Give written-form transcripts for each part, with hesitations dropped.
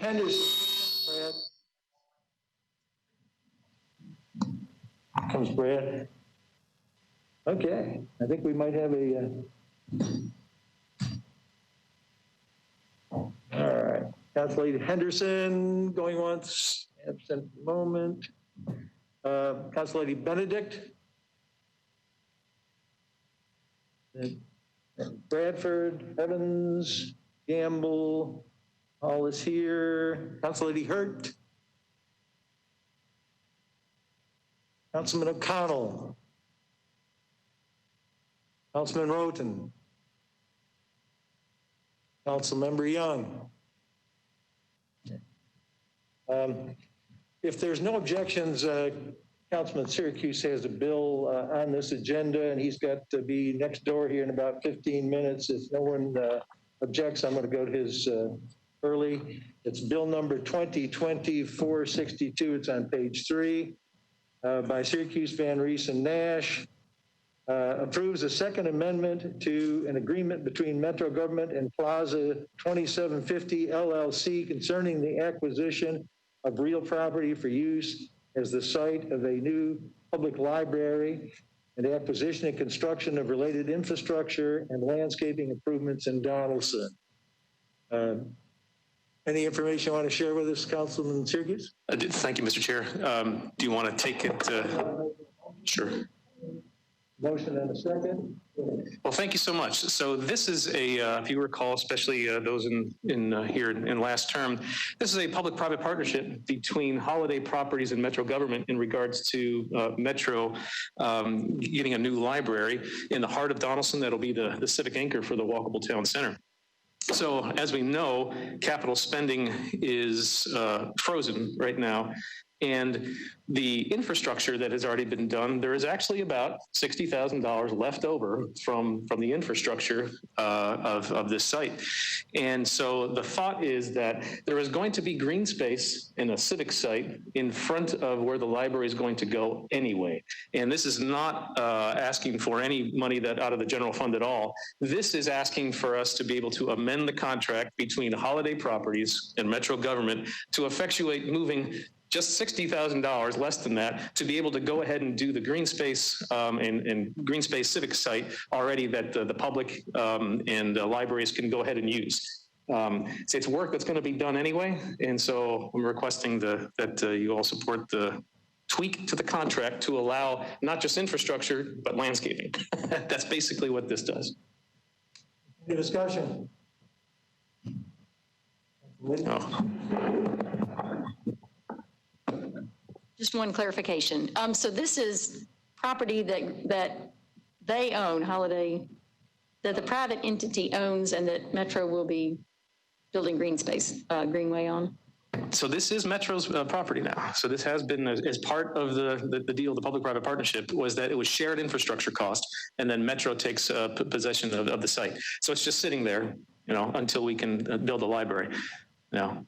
Henderson. Brad. Comes Brad. Okay, I think we might have a. All right, Council Lady Henderson going once, absent moment. Council Lady Benedict. Bradford, Evans, Gamble, all is here. Council Lady Hurt. Councilman O'Connell. Councilman Roten. Councilmember Young. If there's no objections, Councilman Syracuse has a bill on this agenda, and he's got to be next door here in about 15 minutes. If no one objects, I'm going to go to his early. It's bill number 2020-462. It's on page 3 by Syracuse, Van Rees, and Nash. Approves a second amendment to an agreement between Metro Government and Plaza 2750 LLC concerning the acquisition of real property for use as the site of a new public library and the acquisition and construction of related infrastructure and landscaping improvements in Donaldson. Any information you want to share with us, Councilman Syracuse? Thank you, Mr. Chair. Do you want to take it? Sure. Motion and a second. Well, thank you so much. So this is a, if you recall, especially those in here in last term, this is a public-private partnership between Holiday Properties and Metro Government in regards to Metro getting a new library in the heart of Donaldson that'll be the civic anchor for the walkable town center. So as we know, capital spending is frozen right now. And the infrastructure that has already been done, there is actually about $60,000 left over from the infrastructure of this site. And so the thought is that there is going to be green space in a civic site in front of where the library is going to go anyway. And this is not asking for any money that out of the general fund at all. This is asking for us to be able to amend the contract between Holiday Properties and Metro Government to effectuate moving just $60,000, less than that, to be able to go ahead and do the green space and green space civic site already that the public and libraries can go ahead and use. So it's work that's going to be done anyway, and so I'm requesting that you all support the tweak to the contract to allow not just infrastructure, but landscaping. That's basically what this does. Any discussion? Oh. Just one clarification. So this is property that they own, Holiday, that the private entity owns and that Metro will be building green space, greenway on? So this is Metro's property now. So this has been as part of the deal, the public-private partnership, was that it was shared infrastructure cost, and then Metro takes possession of the site. So it's just sitting there, you know, until we can build a library. Now,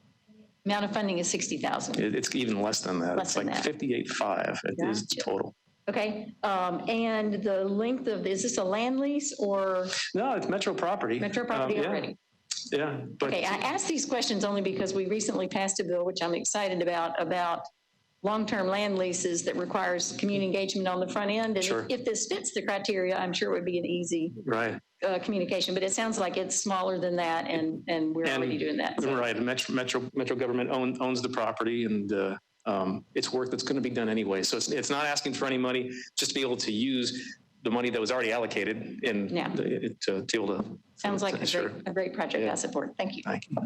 amount of funding is 60,000. It's even less than that. It's like 58.5 is total. Okay, and the length of, is this a land lease or? No, it's Metro property. Metro property already. Yeah. But okay, I ask these questions only because we recently passed a bill, which I'm excited about long-term land leases that requires community engagement on the front end. And sure. if this fits the criteria, I'm sure it would be an easy communication, but it sounds like it's smaller than that, and we're already doing that. So. Right, Metro Government owns the property, and it's work that's going to be done anyway. So it's not asking for any money, just to be able to use the money that was already allocated and to be able to. Sounds like a great project. I support. Thank you. Thank you.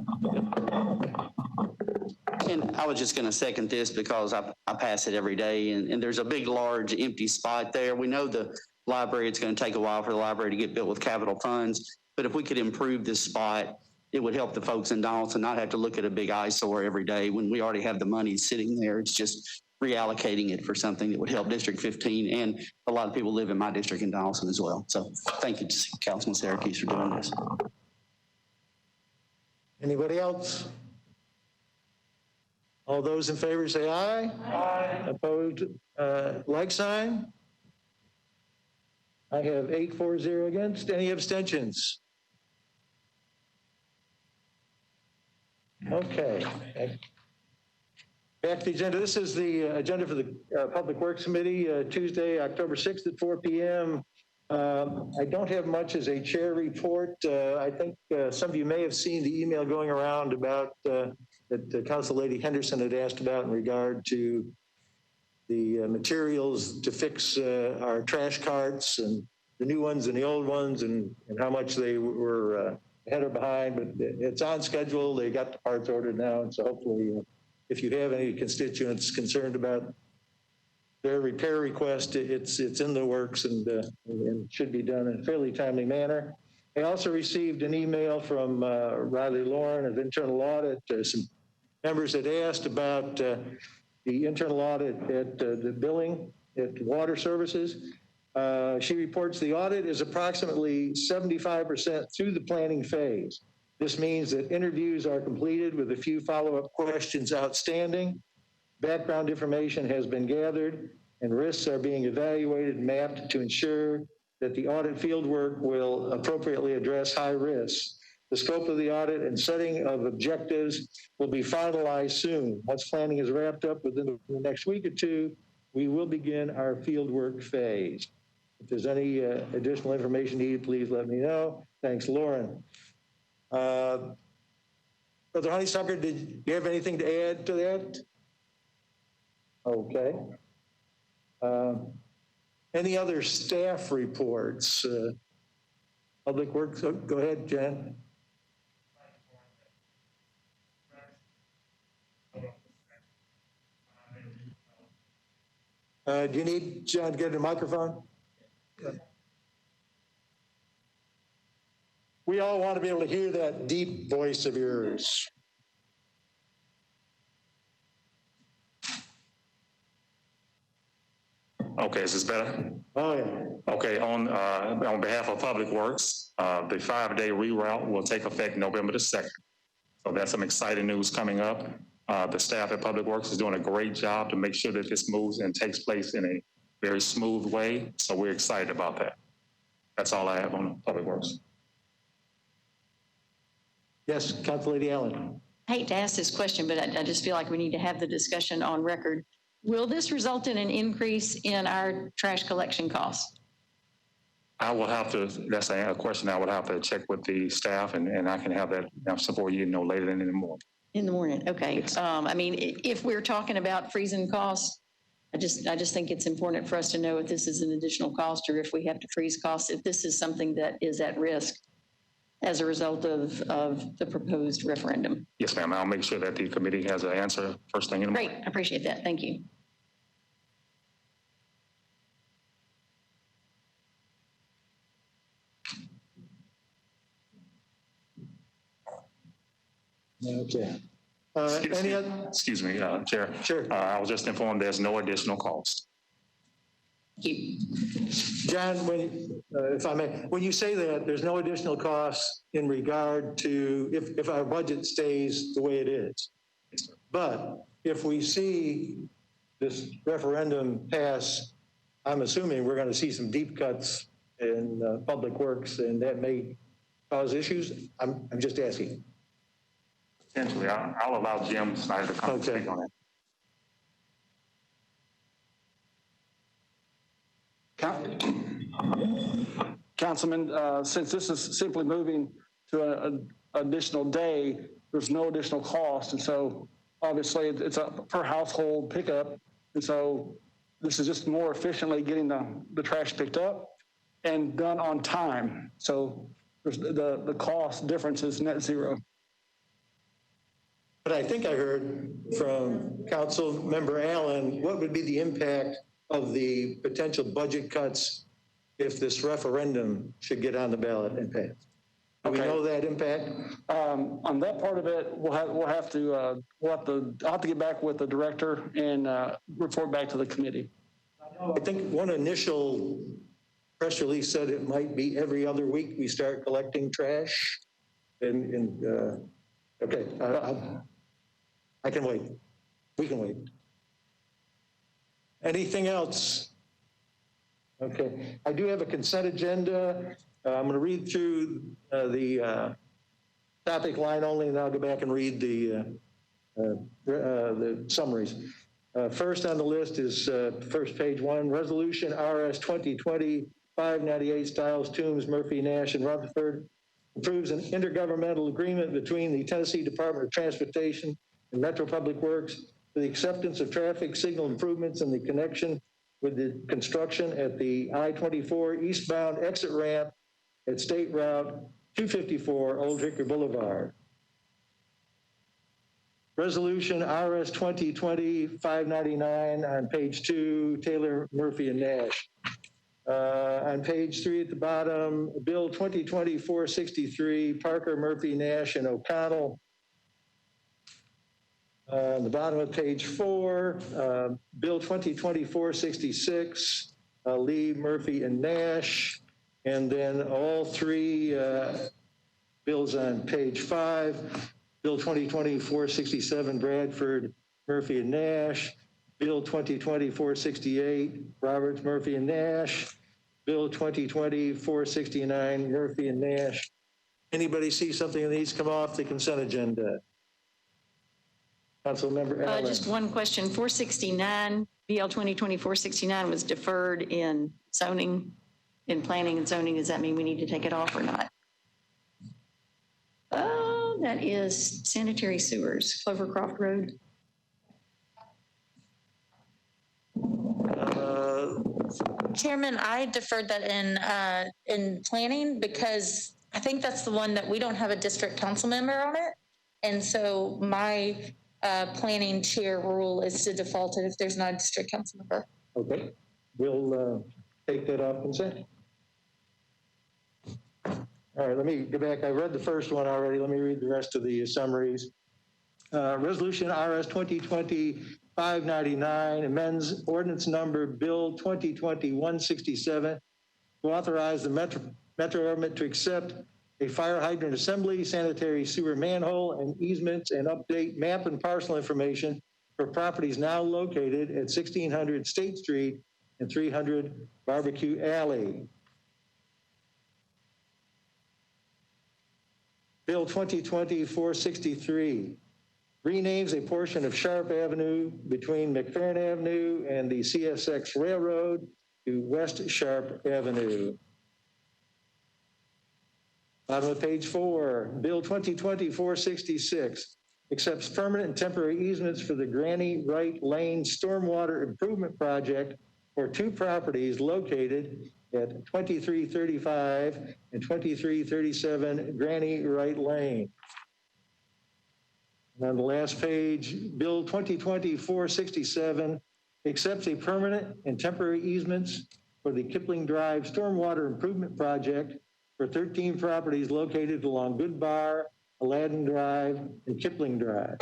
And I was just going to second this because I pass it every day, and there's a big, large empty spot there. We know the library, it's going to take a while for the library to get built with capital funds, but if we could improve this spot, it would help the folks in Donaldson not have to look at a big eyesore every day when we already have the money sitting there. It's just reallocating it for something that would help District 15, and a lot of people live in my district in Donaldson as well. So thank you to Councilman Syracuse for doing this. Anybody else? All those in favor say aye. Aye. Opposed, like sign. I have 8-4-0 against. Any abstentions? Okay. Back to the agenda. This is the agenda for the Public Works Committee, Tuesday, October 6th at 4 p.m. I don't have much as a chair report. I think some of you may have seen the email going around about that Council Lady Henderson had asked about in regard to the materials to fix our trash carts and the new ones and the old ones and how much they were ahead or behind, but it's on schedule. They got the parts ordered now, and so hopefully if you have any constituents concerned about their repair request, it's in the works and should be done in a fairly timely manner. I also received an email from Riley Lauren of Internal Audit. Some members had asked about the internal audit at the billing at water services. She reports the audit is approximately 75% through the planning phase. This means that interviews are completed with a few follow-up questions outstanding. Background information has been gathered and risks are being evaluated and mapped to ensure that the audit fieldwork will appropriately address high risks. The scope of the audit and setting of objectives will be finalized soon. Once planning is wrapped up within the next week or two, we will begin our fieldwork phase. If there's any additional information needed, please let me know. Thanks, Lauren. Brother Honeysucker, did you have anything to add to that? Okay. Any other staff reports? Public Works, go ahead, Jen. Do you need John to get a microphone? Okay. We all want to be able to hear that deep voice of yours. Okay, is this better? Oh, yeah. Okay, on behalf of Public Works, the 5-day reroute will take effect November the 2nd. So that's some exciting news coming up. The staff at Public Works is doing a great job to make sure that this moves and takes place in a very smooth way. So we're excited about that. That's all I have on Public Works. Yes, Council Lady Allen. I hate to ask this question, but I just feel like we need to have the discussion on record. Will this result in an increase in our trash collection costs? I will have to, that's a question I would have to check with the staff and I can have that answer for you no later than in the morning. In the morning, okay. Yes. I mean, if we're talking about freezing costs, I just think it's important for us to know if this is an additional cost or if we have to freeze costs, if this is something that is at risk as a result of the proposed referendum. Yes, ma'am. I'll make sure that the committee has an answer first thing in the morning. Great, I appreciate that. Thank you. Okay. Excuse me, Chair. Sure. I was just informed there's no additional cost. Thank you. John, if I may, when you say that there's no additional costs in regard to if our budget stays the way it is, but if we see this referendum pass, I'm assuming we're going to see some deep cuts in Public Works, and that may cause issues. I'm just asking. Potentially, I'll allow Jim Snyder to come and speak on that. Councilman, since this is simply moving to an additional day, there's no additional cost. And so obviously it's a per household pickup. And so this is just more efficiently getting the trash picked up and done on time. So there's the cost difference is net zero. But I think I heard from Council Member Allen, what would be the impact of the potential budget cuts if this referendum should get on the ballot and pass? Do we know that impact? On that part of it, I'll have to get back with the director and report back to the committee. I think one initial press release said it might be every other week we start collecting trash. Okay, I can wait. We can wait. Anything else? Okay, I do have a consent agenda. I'm going to read through the topic line only, and I'll go back and read the summaries. First on the list is first page 1, Resolution RS 2020-598, Stiles, Toombs, Murphy, Nash, and Rutherford approves an intergovernmental agreement between the Tennessee Department of Transportation and Metro Public Works for the acceptance of traffic signal improvements in the connection with the construction at the I-24 eastbound exit ramp at State Route 254, Old Hickory Boulevard. Resolution RS 2020-599 on page 2, Taylor, Murphy, and Nash. On page 3 at the bottom, Bill 2020-463, Parker, Murphy, Nash, and O'Connell. On the bottom of page 4, Bill 2020-466, Lee, Murphy, and Nash. And then all three bills on page 5, Bill 2020-467, Bradford, Murphy, and Nash. Bill 2020-468, Roberts, Murphy, and Nash. Bill 2020-469, Murphy, and Nash. Anybody see something that needs to come off the consent agenda? Councilmember Allen. Just one question. 469, BL 2020-469 was deferred in zoning, in planning and zoning. Does that mean we need to take it off or not? Oh, that is sanitary sewers, Clovercroft Road. Chairman, I deferred that in planning because I think that's the one that we don't have a district council member on it. And so my planning chair rule is to default it if there's not a district council member. Okay, we'll take that off consent. All right, let me go back. I read the first one already. Let me read the rest of the summaries. Resolution RS 2020-599 amends ordinance number Bill 2020-167 to authorize the Metro government to accept a fire hydrant assembly, sanitary sewer manhole, and easements, and update map and parcel information for properties now located at 1600 State Street and 300 Barbecue Alley. Bill 2020-463 renames a portion of Sharp Avenue between McFerrin Avenue and the CSX Railroad to West Sharp Avenue. Bottom of page 4, Bill 2020-466 accepts permanent and temporary easements for the Granny Wright Lane Stormwater Improvement Project for 2 properties located at 2335 and 2337 Granny Wright Lane. And on the last page, Bill 2020-467 accepts a permanent and temporary easements for the Kipling Drive Stormwater Improvement Project for 13 properties located along Good Bar, Aladdin Drive, and Kipling Drive.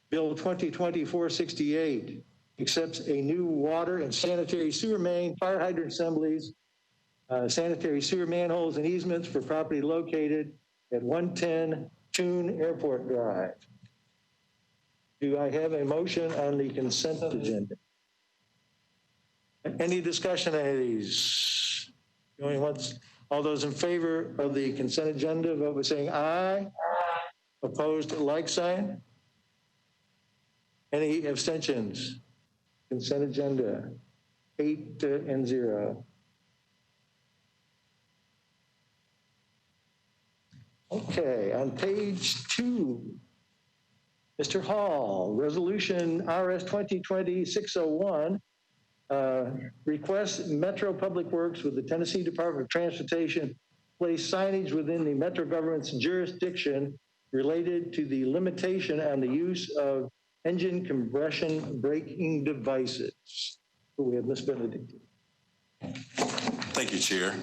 Bill 2020-468 accepts a new water and sanitary sewer main, fire hydrant assemblies, sanitary sewer manholes and easements for property located at 110 Tune Airport Drive. Do I have a motion on the consent agenda? Any discussion on any of these? Going once? All those in favor of the consent agenda, vote by saying aye. Opposed, like sign. Any abstentions? Consent agenda, 8-0. Okay, on page 2, Mr. Hall, resolution RS 2020-601 requests Metro Public Works with the Tennessee Department of Transportation place signage within the Metro government's jurisdiction related to the limitation on the use of engine compression braking devices. We have Ms. Benedicti. Thank you, Chair.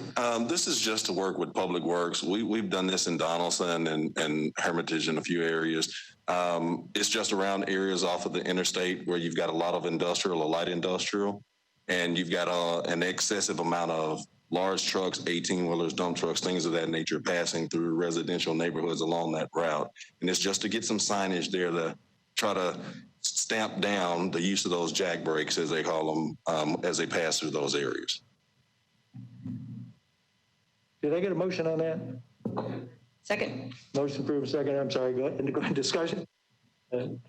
This is just to work with Public Works. We've done this in Donaldson and Hermitage in a few areas. It's just around areas off of the interstate where you've got a lot of industrial or light industrial, and you've got an excessive amount of large trucks, 18-wheelers, dump trucks, things of that nature passing through residential neighborhoods along that route. And it's just to get some signage there to try to stamp down the use of those jack brakes, as they call them, as they pass through those areas. Did I get a motion on that? Second. Motion approved, second. I'm sorry, go ahead, discussion.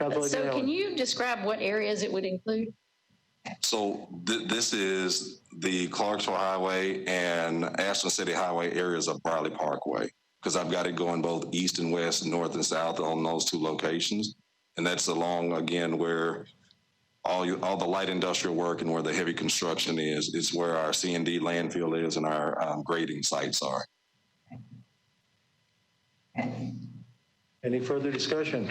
Councilor So Allen. can you describe what areas it would include? So this is the Clarksville Highway and Ashland City Highway areas of Briley Parkway, because I've got it going both east and west, north and south on those two locations. And that's along, again, where all the light industrial work and where the heavy construction is. It's where our C&D landfill is and our grading sites are. Any further discussion?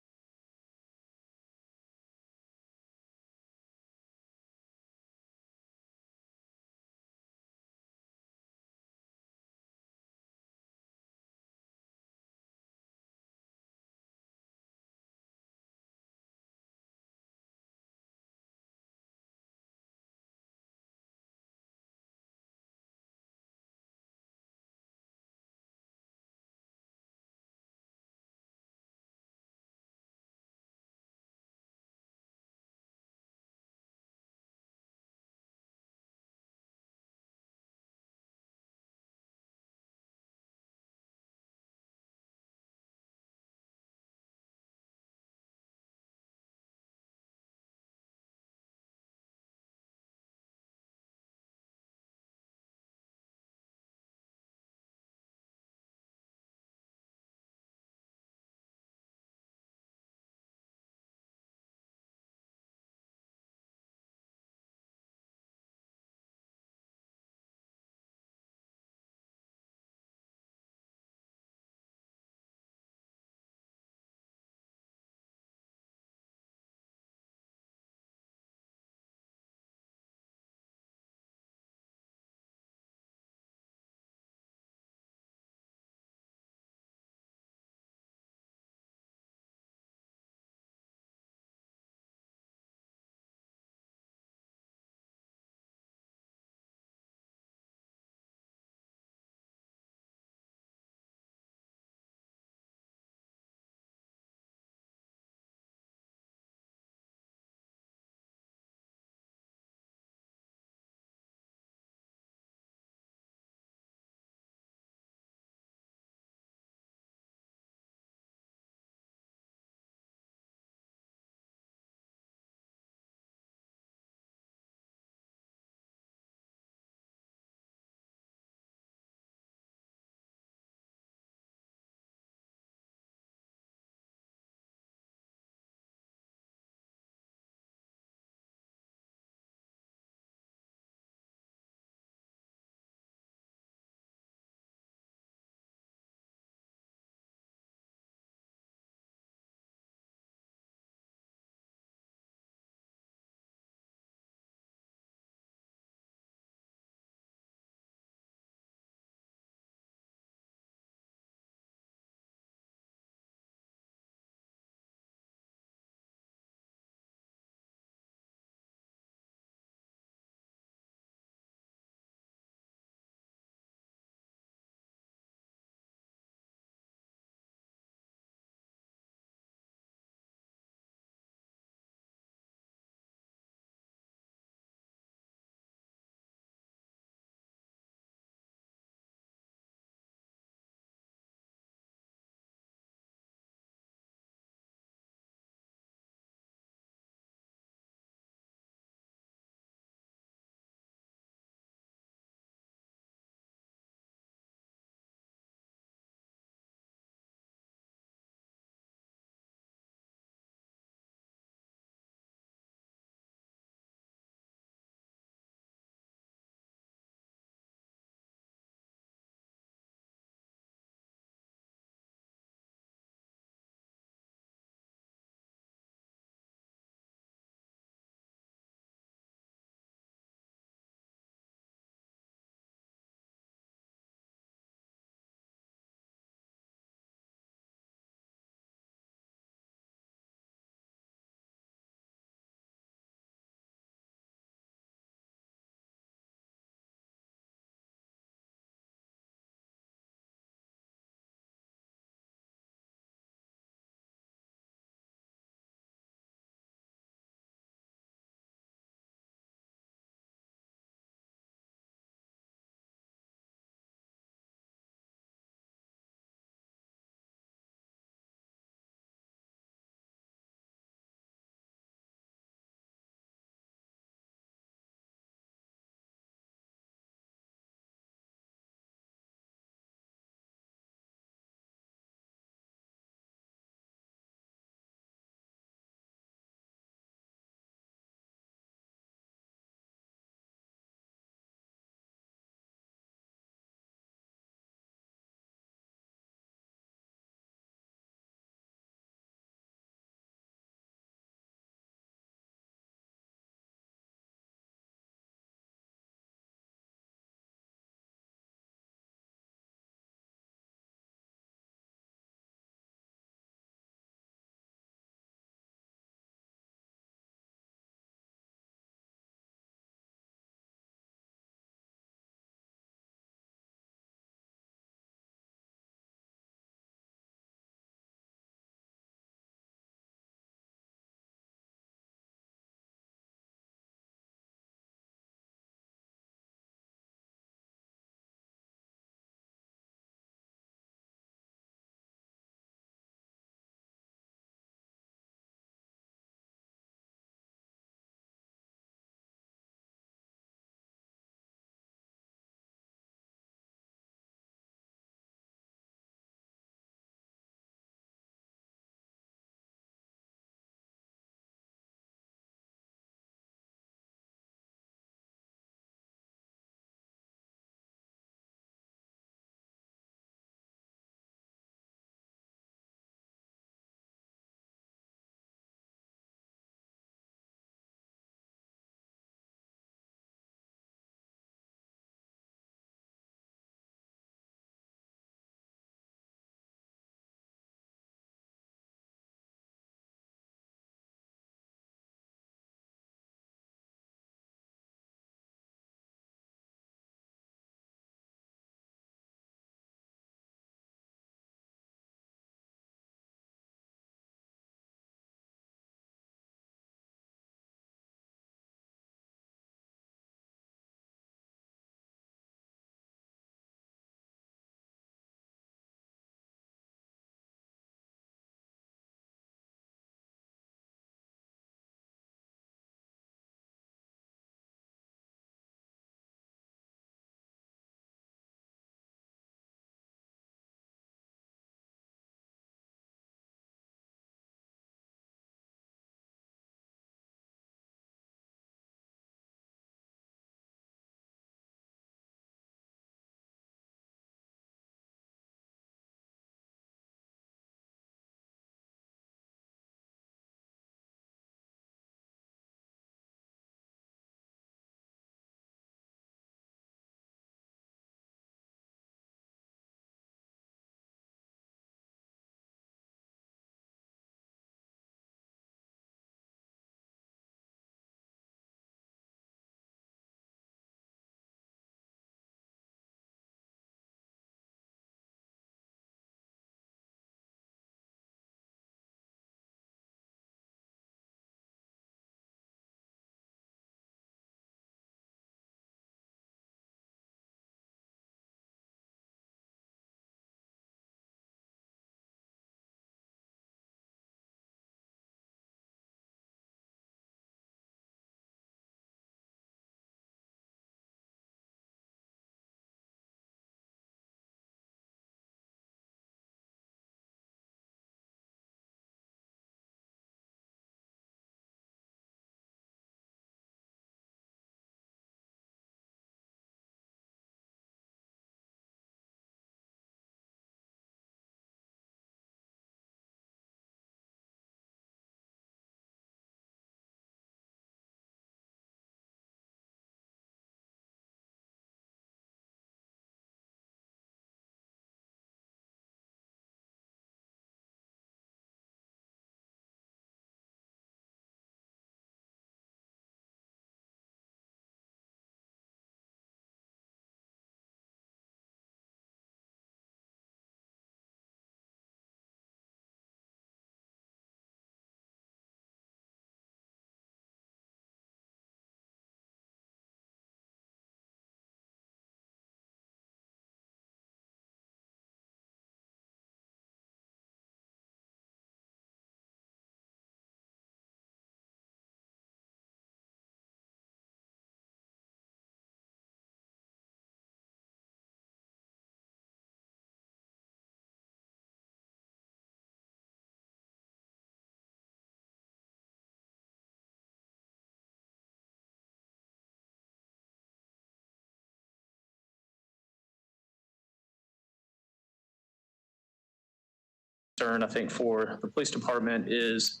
concern, I think, for the police department is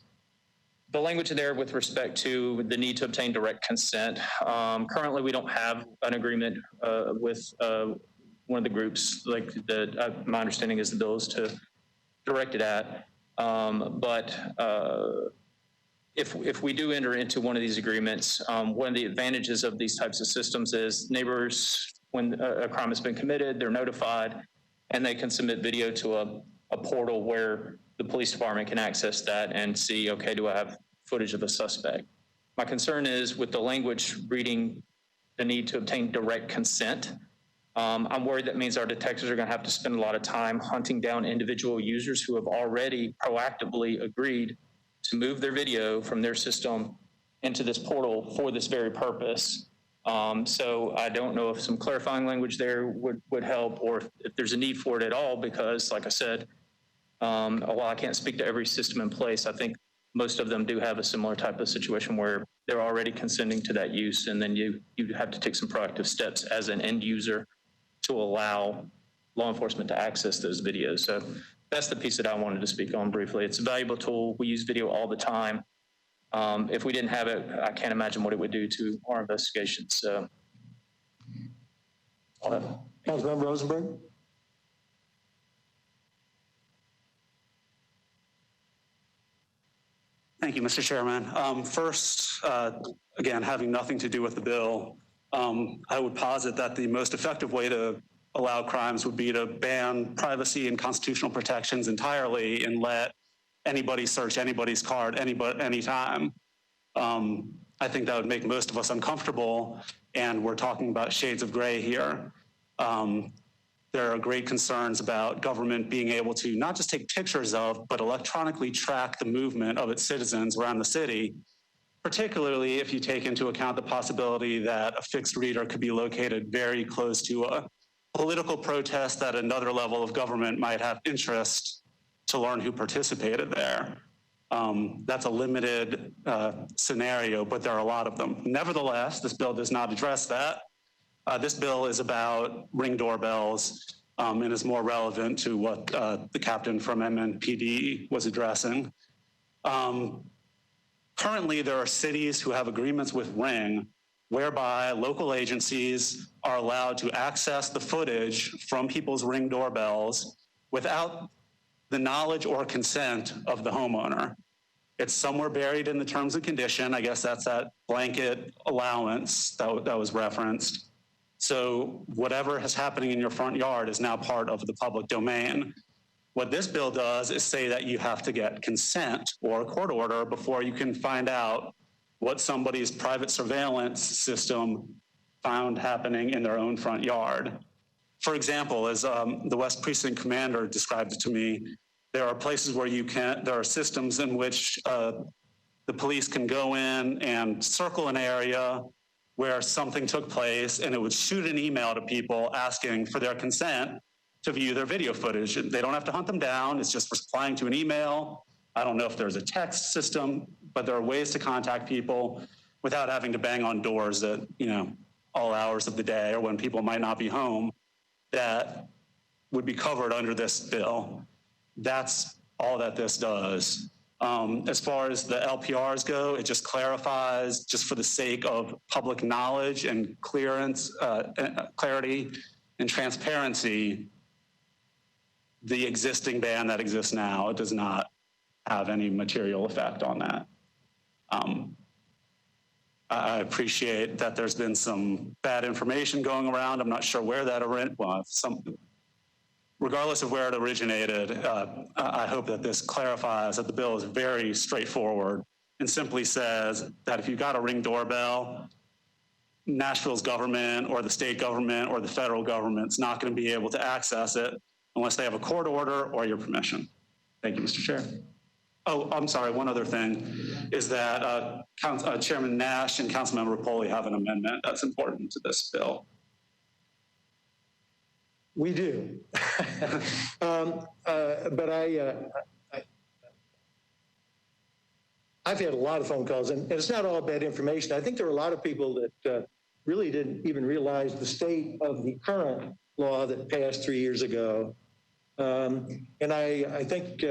the language there with respect to the need to obtain direct consent. Currently, we don't have an agreement with one of the groups, like my understanding is the bill is to direct it at. If we do enter into one of these agreements, one of the advantages of these types of systems is neighbors, when a crime has been committed, they're notified, and they can submit video to a portal where the police department can access that and see, okay, do I have footage of a suspect? My concern is with the language reading the need to obtain direct consent. I'm worried that means our detectives are going to have to spend a lot of time hunting down individual users who have already proactively agreed to move their video from their system into this portal for this very purpose. So I don't know if some clarifying language there would help, or if there's a need for it at all, because like I said, while I can't speak to every system in place, I think most of them do have a similar type of situation where they're already consenting to that use, and then you have to take some proactive steps as an end user to allow law enforcement to access those videos. So that's the piece that I wanted to speak on briefly. It's a valuable tool. We use video all the time. If we didn't have it, I can't imagine what it would do to our investigations. So, Councilmember Rosenberg? Thank you, Mr. Chairman. First, again, having nothing to do with the bill, I would posit that the most effective way to allow crimes would be to ban privacy and constitutional protections entirely and let anybody search anybody's card anytime. I think that would make most of us uncomfortable, and we're talking about shades of gray here. There are great concerns about government being able to not just take pictures of, but electronically track the movement of its citizens around the city, particularly if you take into account the possibility that a fixed reader could be located very close to a political protest that another level of government might have interest to learn who participated there. That's a limited scenario, but there are a lot of them. Nevertheless, this bill does not address that. This bill is about Ring doorbells and is more relevant to what the captain from MNPD was addressing. Currently, there are cities who have agreements with Ring whereby local agencies are allowed to access the footage from people's Ring doorbells without the knowledge or consent of the homeowner. It's somewhere buried in the terms and condition. I guess that's that blanket allowance that was referenced. So whatever is happening in your front yard is now part of the public domain. What this bill does is say that you have to get consent or a court order before you can find out what somebody's private surveillance system found happening in their own front yard. For example, as the West Precinct Commander described it to me, there are places where there are systems in which the police can go in and circle an area where something took place, and it would shoot an email to people asking for their consent to view their video footage. They don't have to hunt them down. It's just replying to an email. I don't know if there's a text system, but there are ways to contact people without having to bang on doors at, all hours of the day or when people might not be home, that would be covered under this bill. That's all that this does. As far as the LPRs go, it just clarifies, just for the sake of public knowledge and clarity and transparency, the existing ban that exists now. It does not have any material effect on that. I appreciate that there's been some bad information going around. I'm not sure where that regardless of where it originated, I hope that this clarifies that the bill is very straightforward and simply says that if you've got a Ring doorbell, Nashville's government or the state government or the federal government's not going to be able to access it unless they have a court order or your permission. Thank you, Mr. Chair. Oh, I'm sorry, one other thing is that Chairman Nash and Councilmember Rapoli have an amendment that's important to this bill. We do. But I've had a lot of phone calls, and it's not all bad information. I think there are a lot of people that really didn't even realize the state of the current law that passed 3 years ago And I think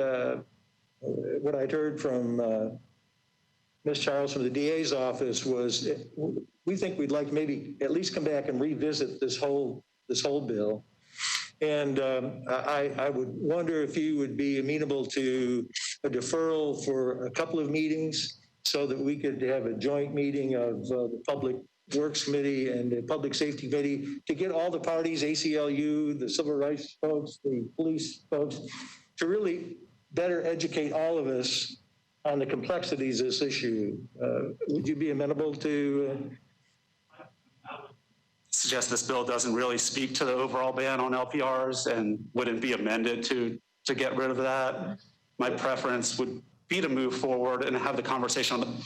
what I'd heard from Ms. Charles from the DA's office was we think we'd like maybe at least come back and revisit this whole bill. And I would wonder if you would be amenable to a deferral for a couple of meetings so that we could have a joint meeting of the Public Works Committee and the Public Safety Committee to get all the parties, ACLU, the civil rights folks, the police folks, to really better educate all of us on the complexities of this issue. Would you be amenable to? Suggest this bill doesn't really speak to the overall ban on LPRs and wouldn't be amended to get rid of that. My preference would be to move forward and have the conversation on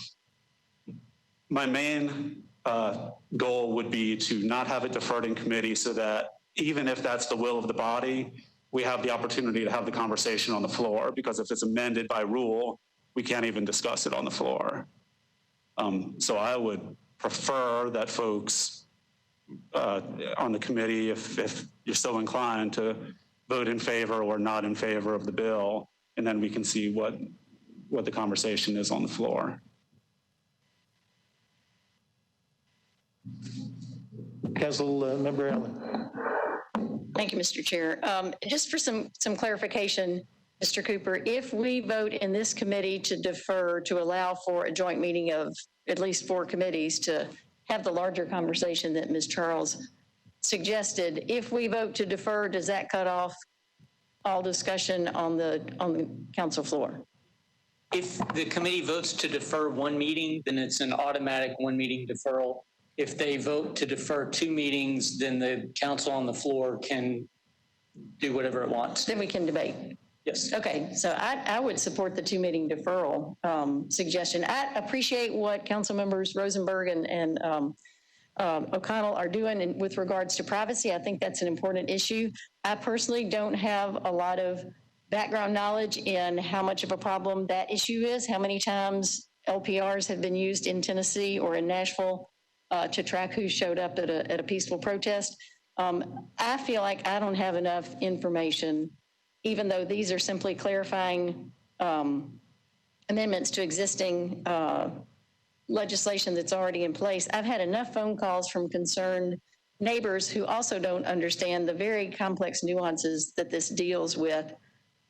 my main goal would be to not have it deferred in committee so that even if that's the will of the body, we have the opportunity to have the conversation on the floor, because if it's amended by rule, we can't even discuss it on the floor. So I would prefer that folks on the committee, if you're so inclined, to vote in favor or not in favor of the bill, and then we can see what the conversation is on the floor. Council Member Allen. Thank you, Mr. Chair. Just for some clarification, Mr. Cooper, if we vote in this committee to defer to allow for a joint meeting of at least 4 committees to have the larger conversation that Ms. Charles suggested, if we vote to defer, does that cut off all discussion on the council floor? If the committee votes to defer one meeting, then it's an automatic one meeting deferral. If they vote to defer 2 meetings, then the council on the floor can do whatever it wants. Then we can debate. Yes. Okay, so I would support the 2-meeting deferral suggestion. I appreciate what council members Rosenberg and O'Connell are doing with regards to privacy. I think that's an important issue. I personally don't have a lot of background knowledge in how much of a problem that issue is, how many times LPRs have been used in Tennessee or in Nashville to track who showed up at a peaceful protest. I feel like I don't have enough information, even though these are simply clarifying amendments to existing legislation that's already in place. I've had enough phone calls from concerned neighbors who also don't understand the very complex nuances that this deals with.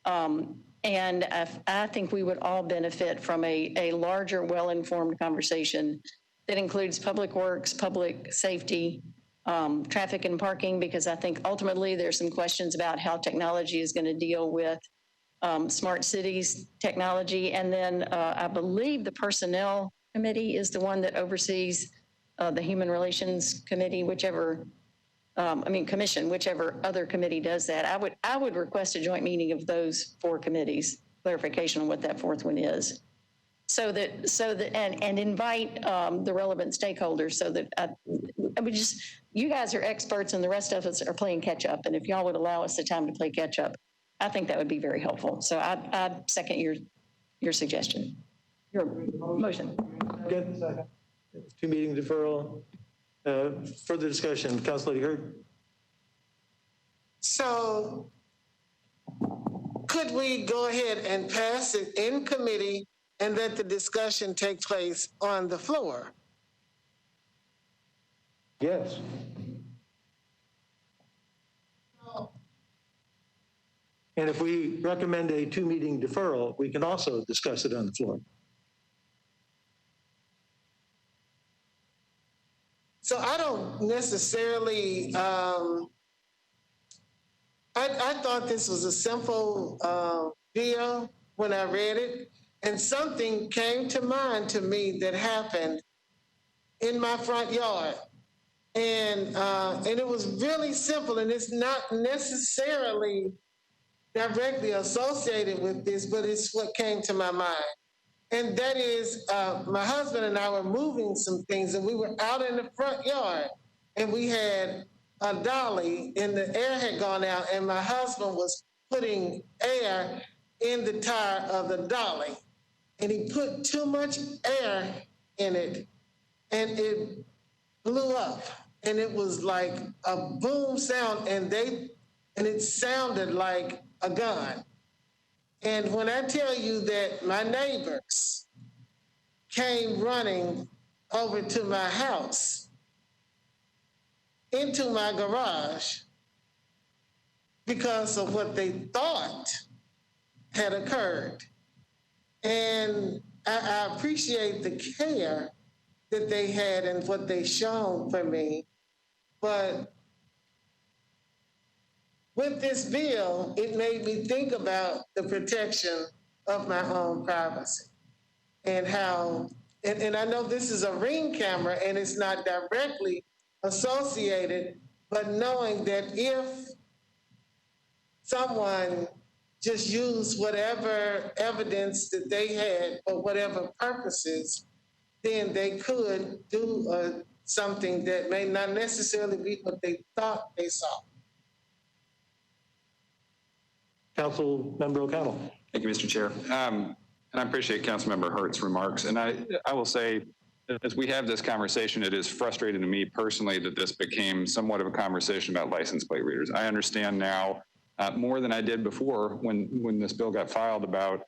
And I think we would all benefit from a larger, well-informed conversation that includes public works, public safety, traffic and parking, because I think ultimately there's some questions about how technology is going to deal with smart cities technology. And then I believe the Personnel Committee is the one that oversees the Human Relations Committee, Commission, whichever other committee does that. I would request a joint meeting of those 4 committees, clarification on what that 4th one is. So that and invite the relevant stakeholders so that I would just, you guys are experts and the rest of us are playing catch up. And if y'all would allow us the time to play catch up, I think that would be very helpful. So I second your suggestion, your motion. Good. 2-meeting deferral. Further discussion, Councilor Hurd. So could we go ahead and pass it in committee and let the discussion take place on the floor? Yes. And if we recommend a 2-meeting deferral, we can also discuss it on the floor. So I don't necessarily, I thought this was a simple deal when I read it, and something came to mind to me that happened in my front yard. And it was really simple, and it's not necessarily directly associated with this, but it's what came to my mind. And that is, my husband and I were moving some things, and we were out in the front yard, and we had a dolly, and the air had gone out, and my husband was putting air in the tire of the dolly, and he put too much air in it, and it blew up, and it was like a boom sound, and it sounded like a gun. And when I tell you that my neighbors came running over to my house, into my garage, because of what they thought had occurred. And I appreciate the care that they had and what they shown for me. But with this bill, it made me think about the protection of my own privacy and how, and I know this is a Ring camera and it's not directly associated, but knowing that if someone just used whatever evidence that they had for whatever purposes, then they could do something that may not necessarily be what they thought they saw. Council Member O'Connell. Thank you, Mr. Chair. And I appreciate Councilmember Hurt's remarks. And I will say, as we have this conversation, it is frustrating to me personally that this became somewhat of a conversation about license plate readers. I understand now more than I did before when this bill got filed about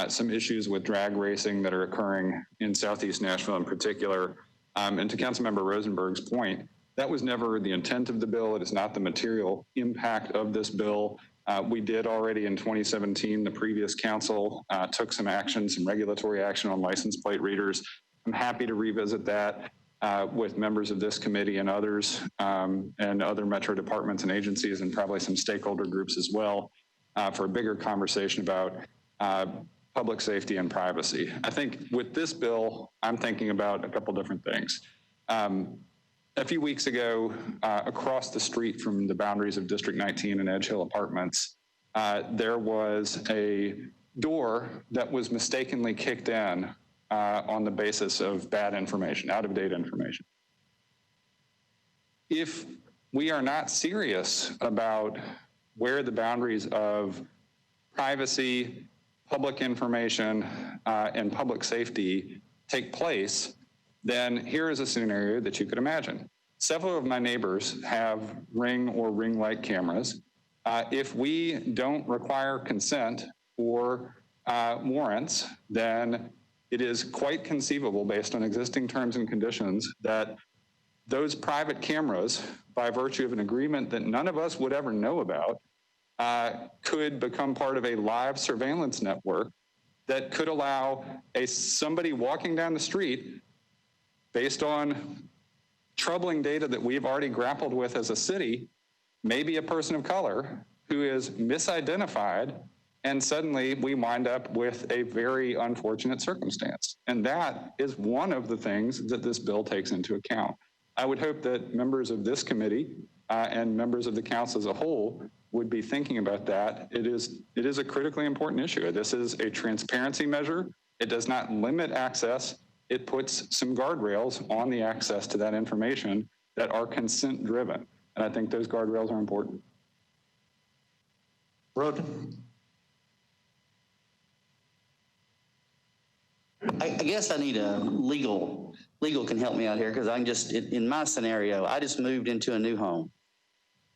some issues with drag racing that are occurring in Southeast Nashville in particular. And to Councilmember Rosenberg's point, that was never the intent of the bill. It is not the material impact of this bill. We did already in 2017, the previous council took some action, some regulatory action on license plate readers. I'm happy to revisit that with members of this committee and others and other Metro departments and agencies and probably some stakeholder groups as well for a bigger conversation about public safety and privacy. I think with this bill, I'm thinking about a couple different things. A few weeks ago, across the street from the boundaries of District 19 and Edge Hill Apartments, there was a door that was mistakenly kicked in on the basis of bad information, out-of-date information. If we are not serious about where the boundaries of privacy, public information, and public safety take place, then here is a scenario that you could imagine. Several of my neighbors have Ring or Ring Light cameras. If we don't require consent or warrants, then it is quite conceivable based on existing terms and conditions that those private cameras, by virtue of an agreement that none of us would ever know about, could become part of a live surveillance network that could allow somebody walking down the street based on troubling data that we've already grappled with as a city, maybe a person of color who is misidentified, and suddenly we wind up with a very unfortunate circumstance. And that is one of the things that this bill takes into account. I would hope that members of this committee and members of the council as a whole would be thinking about that. It is a critically important issue. This is a transparency measure. It does not limit access. It puts some guardrails on the access to that information that are consent driven. And I think those guardrails are important. Roden. I guess I need a legal can help me out here because I'm just, in my scenario, I just moved into a new home.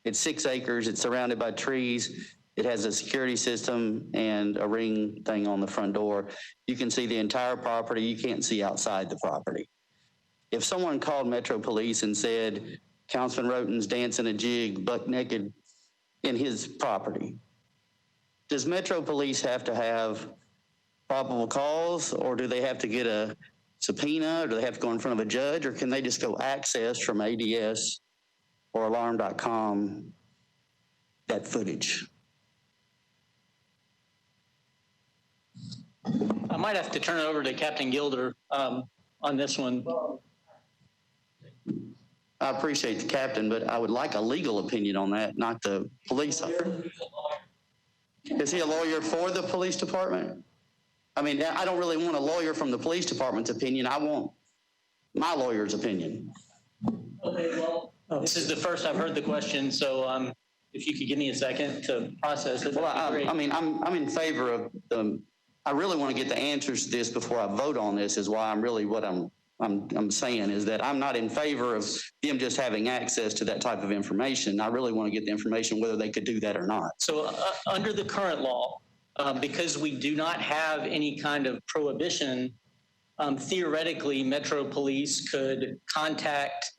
It's 6 acres, it's surrounded by trees. It has a security system and a ring thing on the front door. You can see the entire property. You can't see outside the property. If someone called Metro Police and said, Councilman Roten's dancing a jig buck naked in his property, does Metro Police have to have probable cause, or do they have to get a subpoena, or do they have to go in front of a judge, or can they just go access from ADS or alarm.com that footage? I might have to turn it over to Captain Gilder on this one. I appreciate the captain, but I would like a legal opinion on that, not the police officer. Is he a lawyer for the police department? I mean, I don't really want a lawyer from the police department's opinion. I want my lawyer's opinion. Okay, well, this is the first I've heard the question, so if you could give me a second to process it. Well, I mean, I'm in favor of I really want to get the answers to this before I vote on this is why I'm really what I'm I'm saying is that I'm not in favor of them just having access to that type of information. I really want to get the information whether they could do that or not. So under the current law, because we do not have any kind of prohibition, theoretically, Metro Police could contact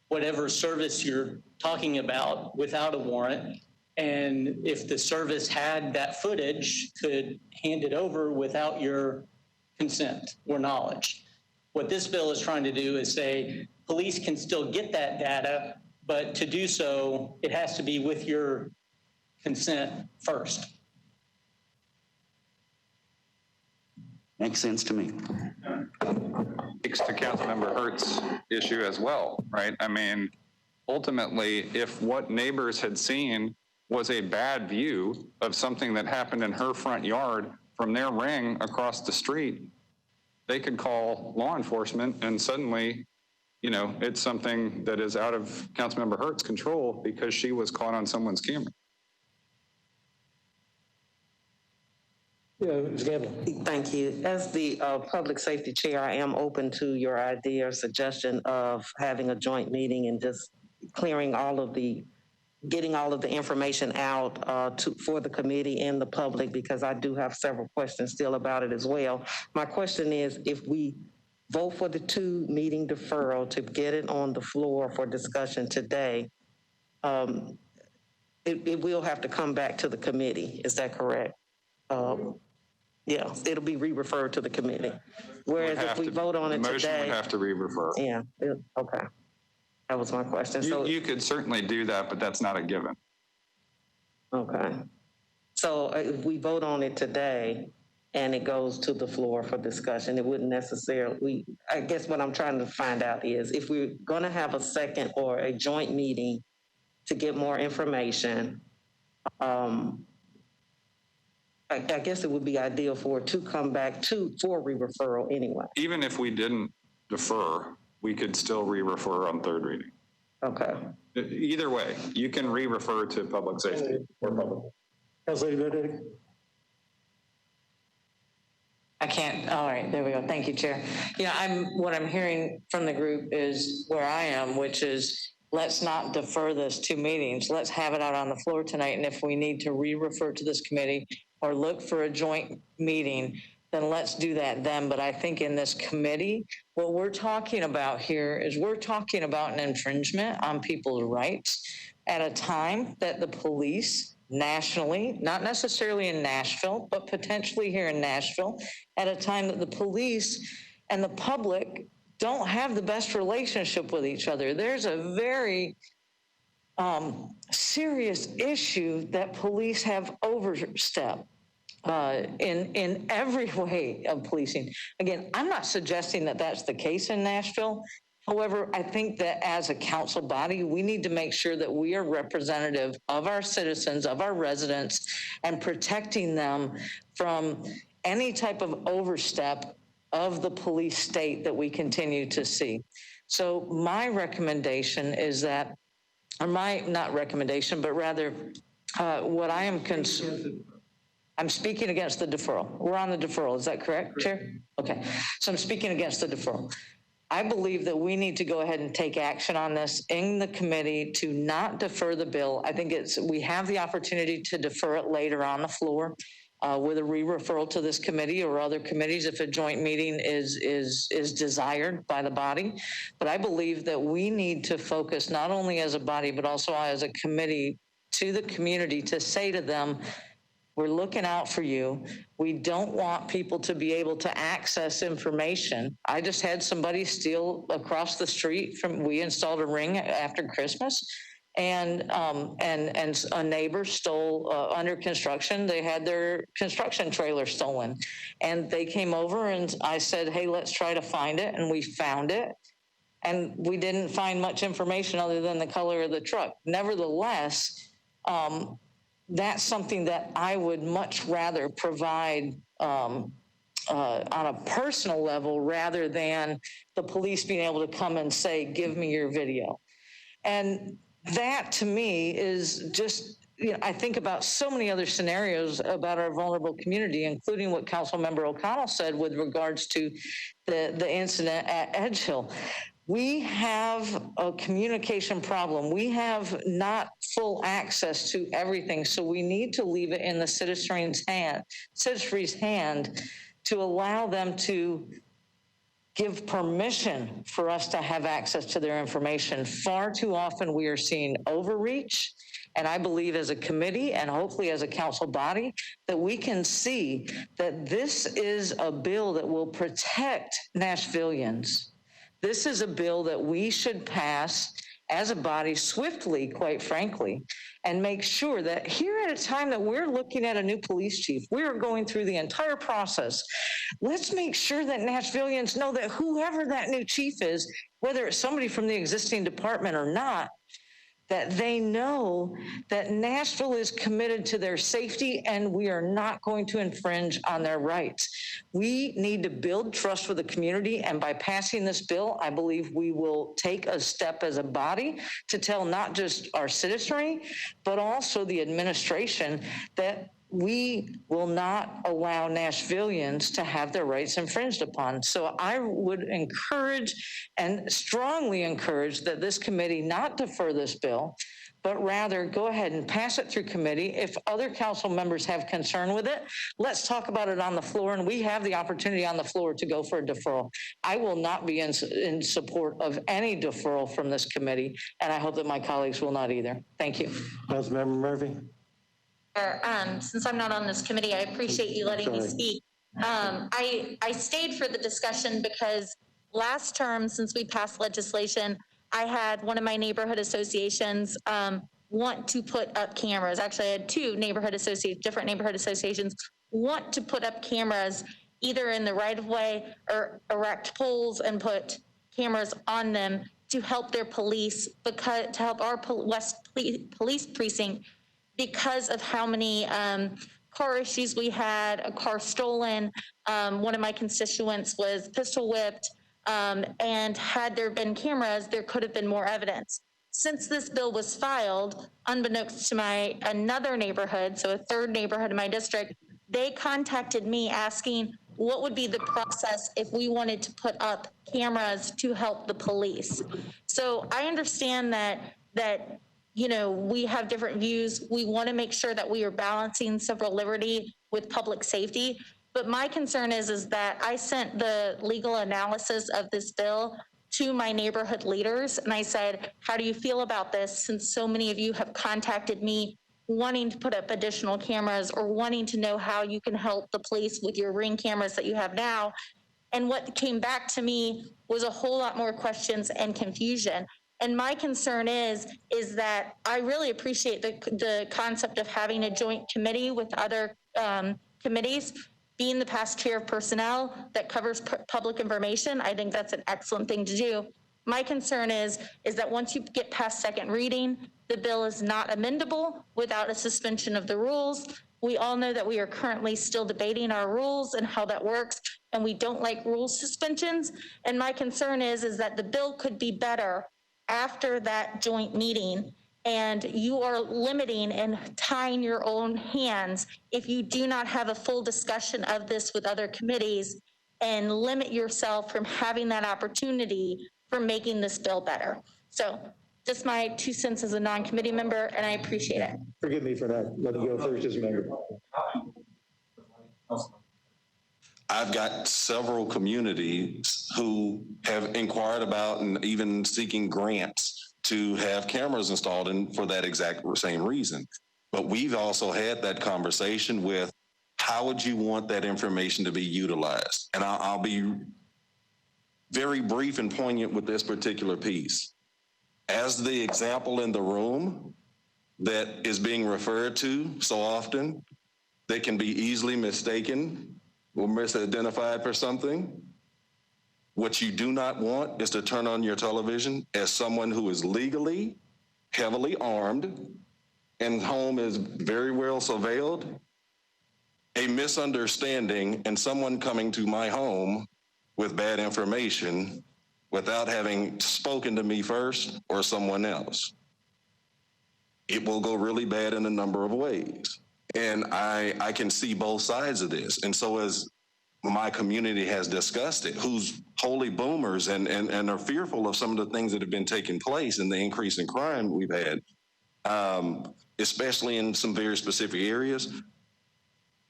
whatever service you're talking about without a warrant. And if the service had that footage, could hand it over without your consent or knowledge. What this bill is trying to do is say police can still get that data, but to do so, it has to be with your consent first. Makes sense to me. Speaks to Councilmember Hurt's issue as well, right? I mean, ultimately, if what neighbors had seen was a bad view of something that happened in her front yard from their ring across the street, they could call law enforcement and suddenly, you know, it's something that is out of Councilmember Hurt's control because she was caught on someone's camera. Yeah, Ms. Gamble. Thank you. As the public safety chair, I am open to your idea or suggestion of having a joint meeting and just clearing getting all of the information out for the committee and the public, because I do have several questions still about it as well. My question is, if we vote for the 2-meeting deferral to get it on the floor for discussion today, it will have to come back to the committee. Is that correct? Yeah, it'll be re-referred to the committee. Whereas if we vote on it today. The motion would have to re-refer. Yeah, okay. That was my question. So You could certainly do that, but that's not a given. okay. So if we vote on it today and it goes to the floor for discussion, it wouldn't necessarily, I guess what I'm trying to find out is if we're going to have a second or a joint meeting to get more information, I guess it would be ideal for it to come back for re-referral anyway. Even if we didn't defer, we could still re-refer on third reading. Okay. Either way, you can re-refer to public safety or public. Councilor Benedict. I can't, all right, there we go. Thank you, Chair. What I'm hearing from the group is where I am, which is let's not defer this 2 meetings. Let's have it out on the floor tonight. And if we need to re-refer to this committee or look for a joint meeting, then let's do that then. But I think in this committee, what we're talking about here is we're talking about an infringement on people's rights at a time that the police nationally, not necessarily in Nashville, but potentially here in Nashville, at a time that the police and the public don't have the best relationship with each other. There's a very serious issue that police have overstepped in every way of policing. Again, I'm not suggesting that that's the case in Nashville. However, I think that as a council body, we need to make sure that we are representative of our citizens, of our residents, and protecting them from any type of overstep of the police state that we continue to see. So my recommendation is that, or my, not recommendation, but rather what I am I'm speaking against the deferral. We're on the deferral, is that correct, Chair? Okay, so I'm speaking against the deferral. I believe that we need to go ahead and take action on this in the committee to not defer the bill. I think we have the opportunity to defer it later on the floor with a re-referral to this committee or other committees if a joint meeting is desired by the body. But I believe that we need to focus not only as a body, but also as a committee to the community to say to them, we're looking out for you. We don't want people to be able to access information. I just had somebody steal across the street we installed a ring after Christmas, and a neighbor stole under construction. They had their construction trailer stolen, and they came over and I said, hey, let's try to find it. And we found it. And we didn't find much information other than the color of the truck. Nevertheless, that's something that I would much rather provide on a personal level rather than the police being able to come and say, give me your video. And that to me is just I think about so many other scenarios about our vulnerable community, including what Councilmember O'Connell said with regards to the incident at Edge Hill. We have a communication problem. We have not full access to everything, so we need to leave it in the citizenry's hand to allow them to give permission for us to have access to their information. Far too often we are seeing overreach, and I believe as a committee and hopefully as a council body that we can see that this is a bill that will protect Nashvillians. This is a bill that we should pass as a body swiftly, quite frankly, and make sure that here at a time that we're looking at a new police chief, we're going through the entire process. Let's make sure that Nashvillians know that whoever that new chief is, whether it's somebody from the existing department or not, that they know that Nashville is committed to their safety and we are not going to infringe on their rights. We need to build trust with the community, and by passing this bill, I believe we will take a step as a body to tell not just our citizenry, but also the administration that we will not allow Nashvillians to have their rights infringed upon. So I would encourage and strongly encourage that this committee not defer this bill, but rather go ahead and pass it through committee. If other council members have concern with it, let's talk about it on the floor, and we have the opportunity on the floor to go for a deferral. I will not be in support of any deferral from this committee, and I hope that my colleagues will not either. Thank you. Councilmember Murphy. Since I'm not on this committee, I appreciate you letting me speak. I stayed for the discussion because last term, since we passed legislation, I had one of my neighborhood associations want to put up cameras. Actually, I had two different neighborhood associations want to put up cameras either in the right-of-way or erect poles and put cameras on them to help their police, to help our West Police Precinct, because of how many car issues we had, a car stolen. One of my constituents was pistol whipped, and had there been cameras, there could have been more evidence. Since this bill was filed, unbeknownst to another neighborhood, so a third neighborhood in my district, they contacted me asking what would be the process if we wanted to put up cameras to help the police. So I understand that we have different views. We want to make sure that we are balancing civil liberty with public safety. But my concern is that I sent the legal analysis of this bill to my neighborhood leaders. And I said, how do you feel about this? Since so many of you have contacted me wanting to put up additional cameras or wanting to know how you can help the police with your Ring cameras that you have now. And what came back to me was a whole lot more questions and confusion. And my concern is that I really appreciate the concept of having a joint committee with other committees. Being the past chair of personnel that covers public information, I think that's an excellent thing to do. My concern is that once you get past second reading, the bill is not amendable without a suspension of the rules. We all know that we are currently still debating our rules and how that works, and we don't like rule suspensions. And my concern is that the bill could be better after that joint meeting, and you are limiting and tying your own hands if you do not have a full discussion of this with other committees and limit yourself from having that opportunity for making this bill better. So just my 2 cents as a non-committee member, and I appreciate it. Forgive me for not letting you go first as a member. I've got several communities who have inquired about and even seeking grants to have cameras installed in for that exact same reason. But we've also had that conversation with how would you want that information to be utilized? And I'll be very brief and poignant with this particular piece. As the example in the room that is being referred to so often, that can be easily mistaken or misidentified for something. What you do not want is to turn on your television as someone who is legally heavily armed and home is very well surveilled, a misunderstanding and someone coming to my home with bad information without having spoken to me first or someone else. it will go really bad in a number of ways. And I can see both sides of this. And so as my community has discussed it, who's wholly boomers and are fearful of some of the things that have been taking place and the increase in crime we've had, especially in some very specific areas,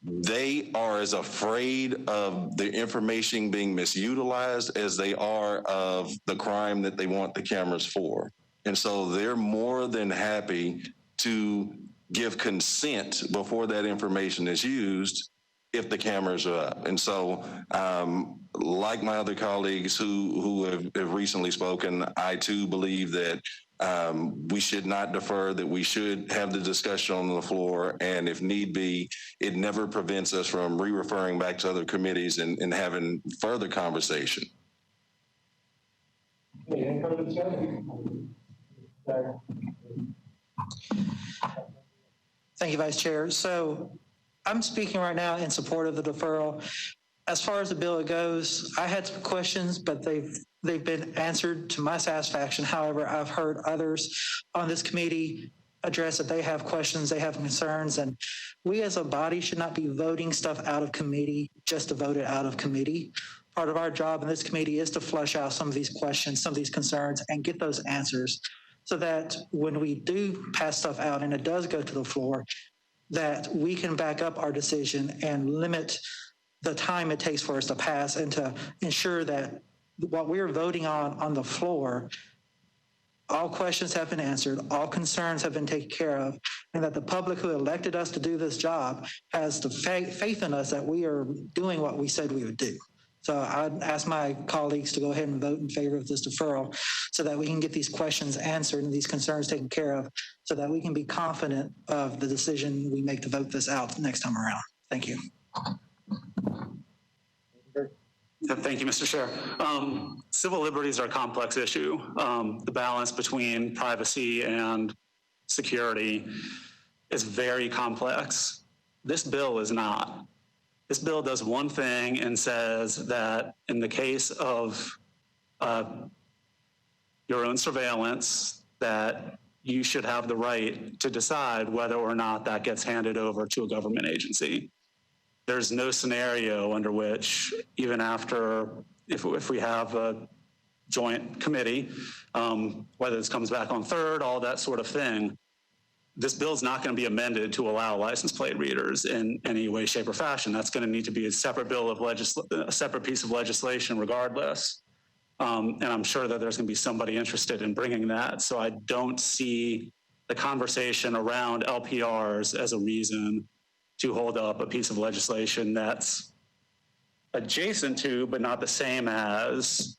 they are as afraid of the information being misutilized as they are of the crime that they want the cameras for. And so they're more than happy to give consent before that information is used if the cameras are up. And so, like my other colleagues who have recently spoken, I too believe that we should not defer, that we should have the discussion on the floor. And if need be, it never prevents us from re-referring back to other committees and having further conversation. Thank you, Vice Chair. So I'm speaking right now in support of the deferral. As far as the bill goes, I had some questions, but they've been answered to my satisfaction. However, I've heard others on this committee address that they have questions, they have concerns, and we as a body should not be voting stuff out of committee just to vote it out of committee. Part of our job in this committee is to flush out some of these questions, some of these concerns, and get those answers so that when we do pass stuff out and it does go to the floor, that we can back up our decision and limit the time it takes for us to pass and to ensure that what we're voting on the floor, all questions have been answered, all concerns have been taken care of, and that the public who elected us to do this job has the faith in us that we are doing what we said we would do. So I'd ask my colleagues to go ahead and vote in favor of this deferral so that we can get these questions answered and these concerns taken care of so that we can be confident of the decision we make to vote this out next time around. Thank you. Thank you, Mr. Chair. Civil liberties are a complex issue. The balance between privacy and security is very complex. This bill is not. This bill does one thing and says that in the case of your own surveillance, that you should have the right to decide whether or not that gets handed over to a government agency. There's no scenario under which, even after, if we have a joint committee, whether this comes back on third, all that sort of thing, this bill is not going to be amended to allow license plate readers in any way, shape, or fashion. That's going to need to be a separate a separate piece of legislation regardless. And I'm sure that there's going to be somebody interested in bringing that. So I don't see the conversation around LPRs as a reason to hold up a piece of legislation that's adjacent to, but not the same as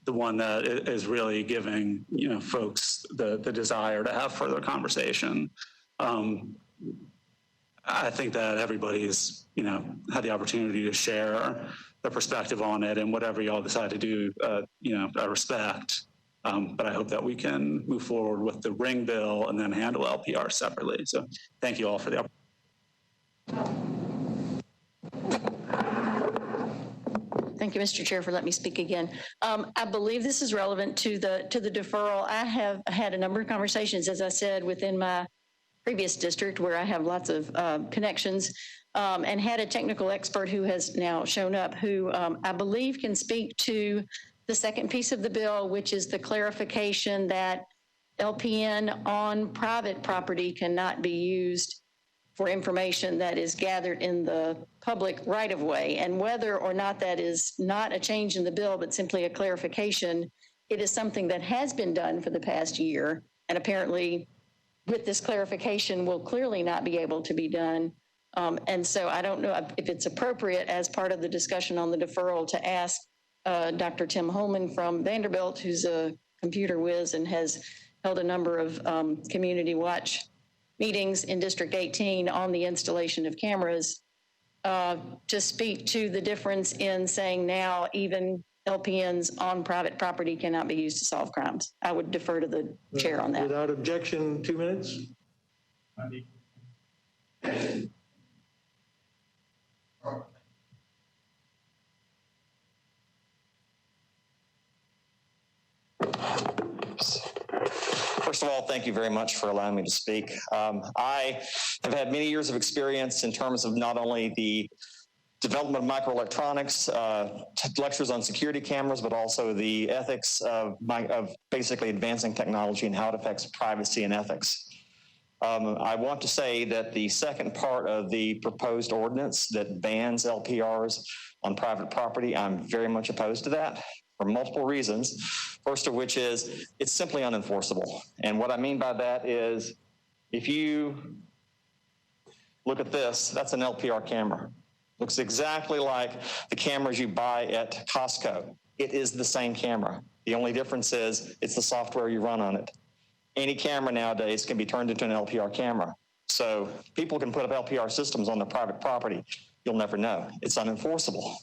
the one that is really giving, folks the desire to have further conversation. I think that everybody's, had the opportunity to share their perspective on it, and whatever y'all decide to do, I respect. But I hope that we can move forward with the Ring bill and then handle LPR separately. So thank you all for the opportunity. Thank you, Mr. Chair, for letting me speak again. I believe this is relevant to the deferral. I have had a number of conversations, as I said, within my previous district where I have lots of connections, and had a technical expert who has now shown up who I believe can speak to the second piece of the bill, which is the clarification that LPN on private property cannot be used for information that is gathered in the public right-of-way. And whether or not that is not a change in the bill, but simply a clarification, it is something that has been done for the past year. And apparently with this clarification will clearly not be able to be done. And so I don't know if it's appropriate as part of the discussion on the deferral to ask Dr. Tim Holman from Vanderbilt, who's a computer whiz and has held a number of community watch meetings in District 18 on the installation of cameras, to speak to the difference in saying now even LPNs on private property cannot be used to solve crimes. I would defer to the chair on that. Without objection, 2 minutes. First of all, thank you very much for allowing me to speak. I have had many years of experience in terms of not only the development of microelectronics, lectures on security cameras, but also the ethics of basically advancing technology and how it affects privacy and ethics. I want to say that the second part of the proposed ordinance that bans LPRs on private property, I'm very much opposed to that for multiple reasons. First of which is it's simply unenforceable. And what I mean by that is if you look at this, that's an LPR camera. Looks exactly like the cameras you buy at Costco. It is the same camera. The only difference is it's the software you run on it. Any camera nowadays can be turned into an LPR camera. So people can put up LPR systems on their private property. You'll never know. It's unenforceable.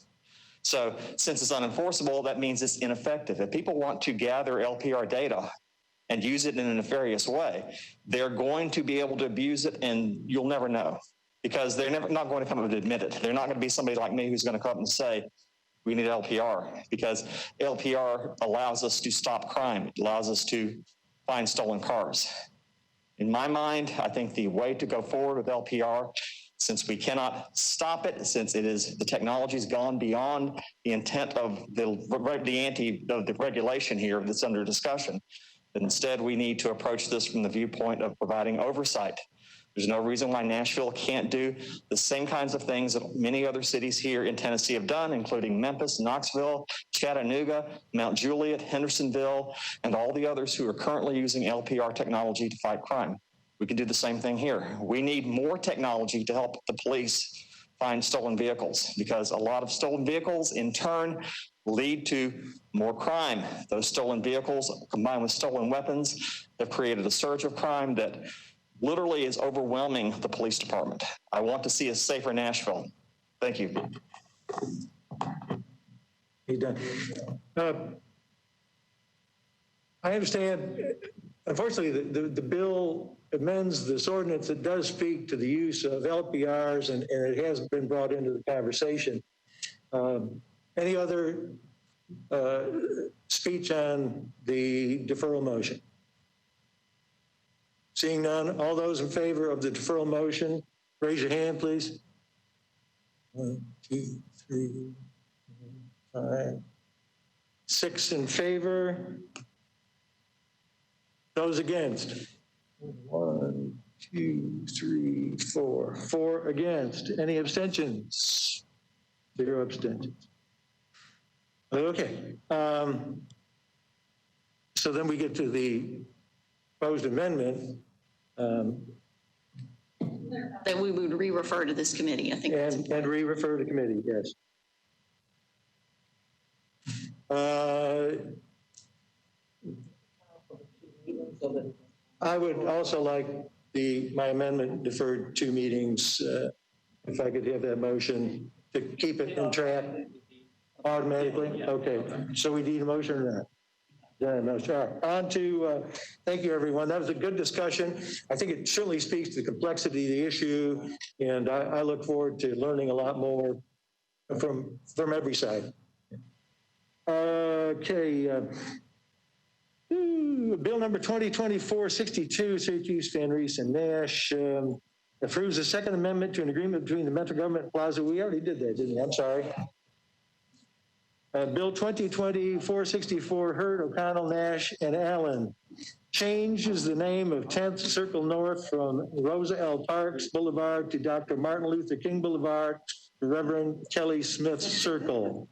So since it's unenforceable, that means it's ineffective. If people want to gather LPR data and use it in a nefarious way, they're going to be able to abuse it and you'll never know because they're not going to come up and admit it. They're not going to be somebody like me who's going to come up and say, we need LPR because LPR allows us to stop crime. It allows us to find stolen cars. In my mind, I think the way to go forward with LPR, since we cannot stop it, since the technology's gone beyond the intent of the regulation here that's under discussion, that instead we need to approach this from the viewpoint of providing oversight. There's no reason why Nashville can't do the same kinds of things that many other cities here in Tennessee have done, including Memphis, Knoxville, Chattanooga, Mount Juliet, Hendersonville, and all the others who are currently using LPR technology to fight crime. We can do the same thing here. We need more technology to help the police find stolen vehicles because a lot of stolen vehicles in turn lead to more crime. Those stolen vehicles combined with stolen weapons have created a surge of crime that literally is overwhelming the police department. I want to see a safer Nashville. Thank you. He's done. I understand, unfortunately, the bill amends this ordinance that does speak to the use of LPRs, and it has been brought into the conversation. Any other speech on the deferral motion? Seeing none, all those in favor of the deferral motion, raise your hand, please. 1, 2, 3, 4, 5, 6 in favor. Those against? 1, 2, 3, 4. 4 against. Any abstentions? 0 abstentions. Okay. So then we get to the proposed amendment. That we would re-refer to this committee, I think. And re-refer to committee, yes. I would also like my amendment deferred 2 meetings, if I could have that motion to keep it in track automatically. Okay, so we need a motion or not? Yeah, no, sure. On to, thank you, everyone. That was a good discussion. I think it certainly speaks to the complexity of the issue, and I look forward to learning a lot more from every side. Okay. Bill number 2024-62, Syracuse, Van Rees, and Nash approves the Second Amendment to an agreement between the Metro Government and Plaza. We already did that, didn't we? I'm sorry. Bill 2024-64, Hurd, O'Connell, Nash, and Allen changes the name of 10th Circle North from Rosa L. Parks Boulevard to Dr. Martin Luther King Boulevard to Reverend Kelly Smith Circle.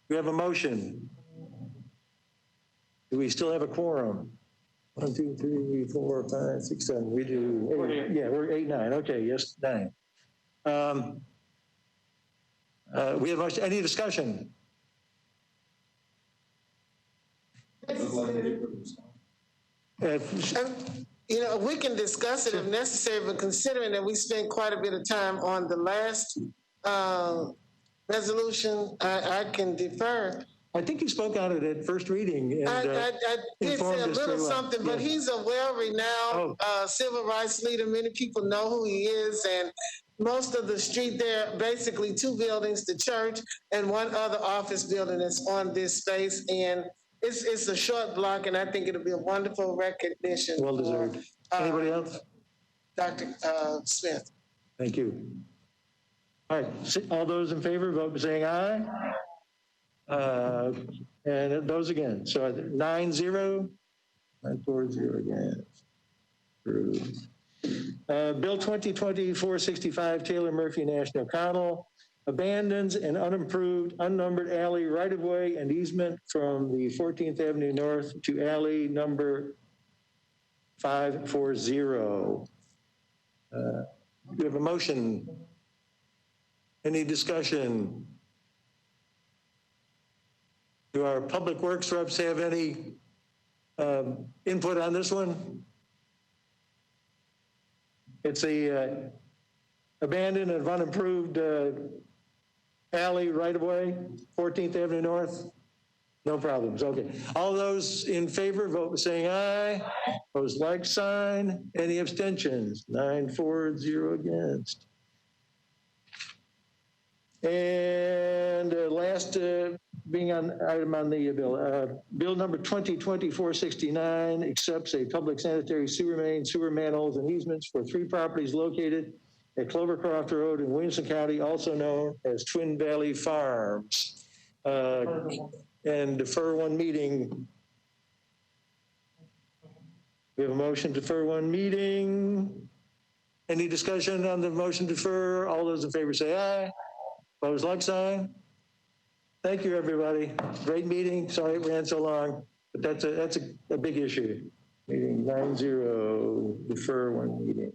We have a motion. Do we still have a quorum? 1, 2, 3, 4, 5, 6, 7. We do 8. Yeah, we're 8, 9. Okay, yes, 9. We have motion. Any discussion? You know, we can discuss it if necessary, but considering that we spent quite a bit of time on the last resolution, I can defer. I think you spoke on it at first reading. And, I did say a little something, but he's a well-renowned civil rights leader. Many people know who he is, and most of the street there, basically 2 buildings, the church and 1 other office building that's on this space. And it's a short block, and I think it'll be a wonderful recognition. Well deserved. Anybody else? Dr. Smith. Thank you. All right, all those in favor, vote by saying aye. And those again, so 9-0, 9-4-0 again. Approved. Bill 2020-465, Taylor Murphy National O'Connell, abandons an unimproved, unnumbered alley right-of-way and easement from the 14th Avenue North to alley number 540. We have a motion. Any discussion? Do our public works reps have any input on this one? It's a abandoned and unimproved alley right-of-way, 14th Avenue North. No problems, okay. All those in favor, vote by saying aye. Opposed, like sign. Any abstentions? 9-4-0 against. And last being on item on the bill, bill number 2020-469 accepts a public sanitary sewer main, sewer manholes and easements for 3 properties located at Clovercroft Road in Williamson County, also known as Twin Valley Farms. And defer one meeting. We have a motion to defer one meeting. Any discussion on the motion to defer? All those in favor say aye. Opposed, like sign. Thank you, everybody. Great meeting. Sorry it ran so long, but that's a big issue. Meeting 9-0, defer one meeting.